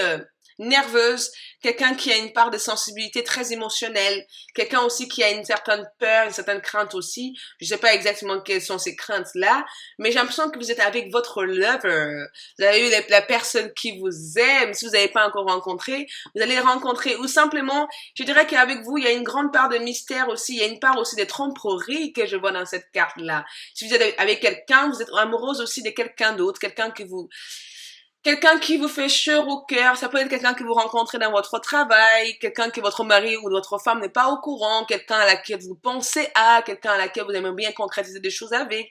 nerveuse, quelqu'un qui a une part de sensibilité très émotionnelle, quelqu'un aussi qui a une certaine peur, une certaine crainte aussi. Je sais pas exactement quelles sont ces craintes-là, mais j'ai l'impression que vous êtes avec votre lover. Vous avez eu la personne qui vous aime. Si vous n'avez pas encore rencontré, vous allez le rencontrer. Ou simplement, je dirais qu'avec vous, il y a une grande part de mystère aussi. Il y a une part aussi de tromperie que je vois dans cette carte-là. Si vous êtes avec quelqu'un, vous êtes amoureuse aussi de quelqu'un d'autre, quelqu'un qui vous fait chaud au cœur. Ça peut être quelqu'un que vous rencontrez dans votre travail, quelqu'un que votre mari ou votre femme n'est pas au courant, quelqu'un à laquelle vous pensez quelqu'un à laquelle vous aimez bien concrétiser des choses avec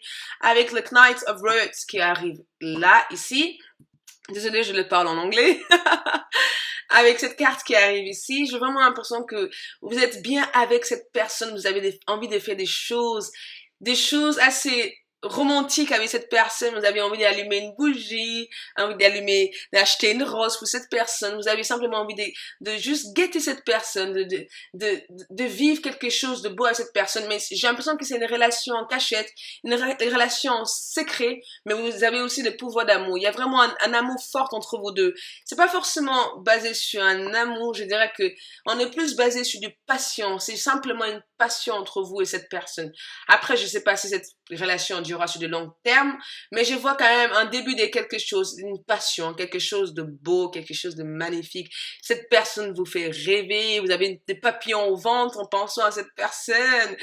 le Knight of Rods qui arrive là, ici. Désolée, je le parle en anglais. Avec cette carte qui arrive ici, j'ai vraiment l'impression que vous êtes bien avec cette personne, vous avez envie de faire des choses assez romantique avec cette personne, vous avez envie d'allumer une bougie, d'acheter une rose pour cette personne, vous avez simplement envie de juste guetter cette personne, de vivre quelque chose de beau avec cette personne, mais j'ai l'impression que c'est une relation en cachette, une relation en secret, mais vous avez aussi le pouvoir d'amour. Il y a vraiment un amour fort entre vous deux. C'est pas forcément basé sur un amour, je dirais que on est plus basé sur du passion, c'est simplement une passion entre vous et cette personne. Après, je sais pas si cette relation durera sur de long terme, mais je vois quand même un début de quelque chose, une passion, quelque chose de beau, quelque chose de magnifique. Cette personne vous fait rêver, vous avez des papillons au ventre en pensant à cette personne.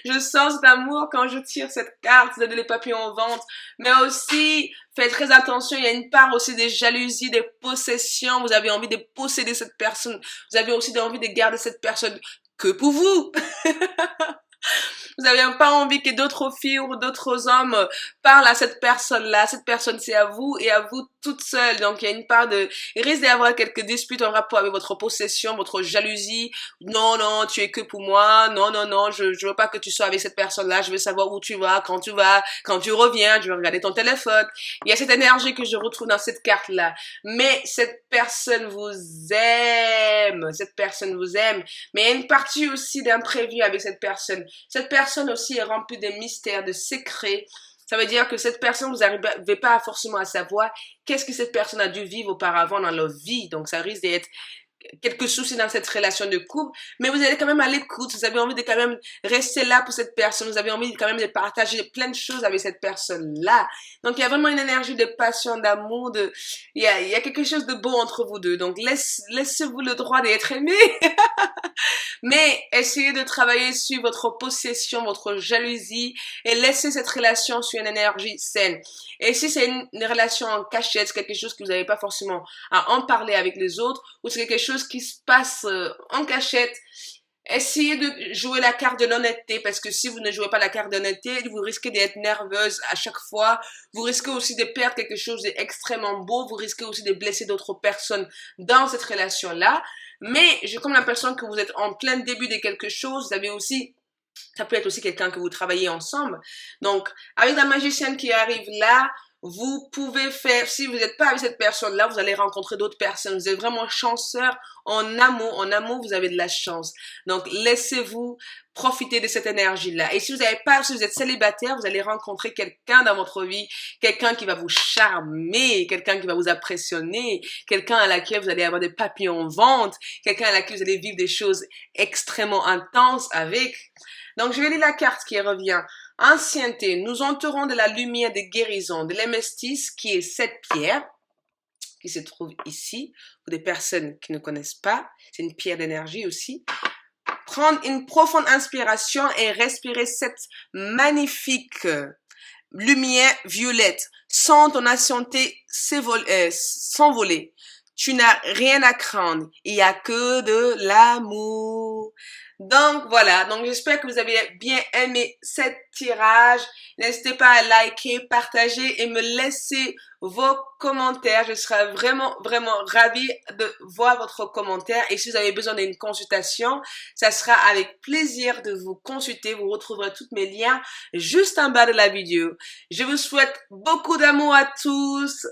Je sens cet amour quand je tire cette carte, vous avez les papillons au ventre, mais aussi, faites très attention, il y a une part aussi des jalousies, des possessions, vous avez envie de posséder cette personne, vous avez aussi envie de garder cette personne que pour vous. Vous n'avez pas envie que d'autres filles ou d'autres hommes parlent à cette personne-là. Cette personne, c'est à vous et à vous toute seule. Donc, il y a une part il risque d'y avoir quelques disputes en rapport avec votre possession, votre jalousie. Non, non, tu es que pour moi. Non, non, non, je veux pas que tu sois avec cette personne-là. Je veux savoir où tu vas, quand tu reviens, je veux regarder ton téléphone. Il y a cette énergie que je retrouve dans cette carte-là. Mais cette personne vous aime. Cette personne vous aime. Mais il y a une partie aussi d'imprévu avec cette personne. Cette personne aussi est remplie de mystères, de secrets. Ça veut dire que cette personne, vous n'arrivez pas forcément à savoir qu'est-ce que cette personne a dû vivre auparavant dans leur vie. Donc, ça risque d'être quelques soucis dans cette relation de couple, mais vous êtes quand même à l'écoute, vous avez envie de quand même rester là pour cette personne, vous avez envie quand même de partager plein de choses avec cette personne-là. Donc, il y a vraiment une énergie de passion, d'amour, il y a quelque chose de beau entre vous deux. Donc, laissez-vous le droit d'être aimé. Mais essayez de travailler sur votre possession, votre jalousie et laissez cette relation sur une énergie saine. Et si c'est une relation en cachette, c'est quelque chose que vous n'avez pas forcément à en parler avec les autres, ou c'est quelque chose qui se passe en cachette, essayez de jouer la carte de l'honnêteté, parce que si vous ne jouez pas la carte d'honnêteté, vous risquez d'être nerveuse à chaque fois, vous risquez aussi de perdre quelque chose d'extrêmement beau, vous risquez aussi de blesser d'autres personnes dans cette relation-là, mais j'ai comme l'impression que vous êtes en plein début de quelque chose, vous avez aussi ça peut être aussi quelqu'un que vous travaillez ensemble. Donc, avec la magicienne qui arrive là, vous pouvez faire, si vous n'êtes pas avec cette personne-là, vous allez rencontrer d'autres personnes. Vous êtes vraiment chanceur en amour. En amour, vous avez de la chance. Donc, laissez-vous profiter de cette énergie-là. Et si vous êtes célibataire, vous allez rencontrer quelqu'un dans votre vie, quelqu'un qui va vous charmer, quelqu'un qui va vous impressionner, quelqu'un à laquelle vous allez avoir des papillons au ventre, quelqu'un à laquelle vous allez vivre des choses extrêmement intenses avec. Donc, je vais lire la carte qui revient. Ancienneté, nous entourons de la lumière de guérison, de l'hémestis, qui est cette pierre, qui se trouve ici, pour des personnes qui ne connaissent pas. C'est une pierre d'énergie aussi. prendre une profonde inspiration et respirer cette magnifique lumière violette. Sens ton anxiété s'envoler. Tu n'as rien à craindre. Il n'y a que de l'amour. Donc voilà, donc j'espère que vous avez bien aimé cette tirage. N'hésitez pas à liker, partager et me laisser vos commentaires. Je serai vraiment ravie de voir votre commentaire. Et si vous avez besoin d'une consultation, ça sera avec plaisir de vous consulter. Vous retrouverez tous mes liens juste en bas de la vidéo. Je vous souhaite beaucoup d'amour à tous.